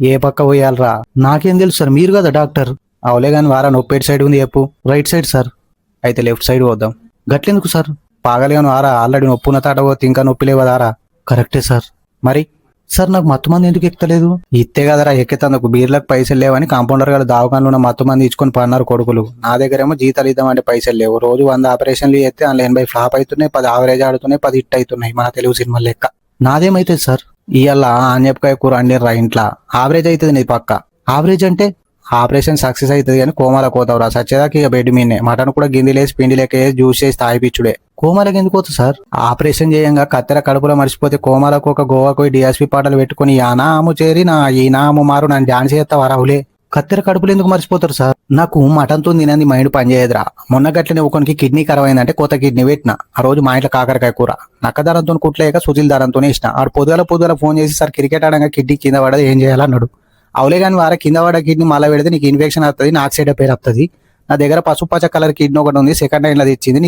ఏ పక్క పోయాలరా? నాకేం తెలుసు సార్, మీరు కదా డాక్టర్. అవులే గాని వారా నొప్పి ఎటు సైడ్ ఉంది చెప్పు. Right side sir. అయితే లెఫ్ట్ సైడ్ పోద్దాం. గట్లెందుకు సార్? పాగలేను వారా, ఆల్రెడీ నొప్పి ఉన్న తాట పోతే ఇంకా నొప్పి లేవదారా? కరెక్టే సార్. మరి సార్ నాకు మత్తు మంది ఎందుకు ఎక్కుతలేదు? ఇత్తే కదరా ఎక్కితందుకు. బీర్లకు పైసలు లేవని కాంపౌండర్ గారు దావకాన్లో ఉన్న మత్తు మంది ఇచ్చుకొని పన్నారు కొడుకులు. నా దగ్గరేమో జీతాలు ఇద్దామంటే పైసలు లేవు. రోజు 100 ఆపరేషన్లు చేస్తే అందులో 80 ఫ్లాప్ అవుతున్నాయి, 10 ఆవరేజ్ ఆడుతున్నాయి, 10 హిట్ అవుతున్నాయి. మన తెలుగు సినిమా లెక్క. నాదేమైతుంది సార్? ఇవాళ ఆన్యపకాయ కూర అండిర్రా ఇంట్లో. ఆవరేజ్ అవుతుంది నీ పక్క. ఆవరేజ్ అంటే ఆపరేషన్ సక్సెస్ అవుతుంది కానీ కోమాల కోతావురా సచ్చేదాకా ఇక బెడ్ మీనే. మటన్ కూడా గిందిలేసి పిండి లెక్క వేసి జ్యూస్ చేసి తాగిపిచ్చుడే. కోమాలకు ఎందుకు పోతుంది సార్? ఆపరేషన్ చేయంగా కత్తెర కడుపులో మర్చిపోతే కోమాలకు ఒక గోవాకు డిఎస్పీ పాటలు పెట్టుకుని యానాము చేరి నా ఈ నాము మారు నన్ను డాన్స్ చేస్తావా రాహులే? కత్తెర కడుపులు ఎందుకు మర్చిపోతారు సార్? నాకు మటన్తో తినంది మైండ్ పనిచేయదురా. మొన్న గట్లనే ఒకనికి కిడ్నీ ఖరాబ్ అయిందంటే కొత్త కిడ్నీ పెట్టిన. ఆ రోజు మా ఇంట్లో కాకరకాయ కూర. నక్కదారంతో కుట్లేక సుజిల్ దారంతోనే ఇష్టం. ఆడు పొద్దుల ఫోన్ చేసి సార్ క్రికెట్ ఆడంగా కిడ్నీ కింద పడదు ఏం చేయాలన్నాడు. అవులే కానీ వారా కింద పడ కిడ్నీ మళ్ళీ పెడితే నీకు ఇన్ఫెక్షన్ వస్తుంది, నాకు సైడ్ పేరు వస్తుంది. నా దగ్గర పసుపు పచ్చ కలర్ కిడ్నీ ఒకటి ఉంది, సెకండ్ హ్యాండ్ లో తెచ్చింది.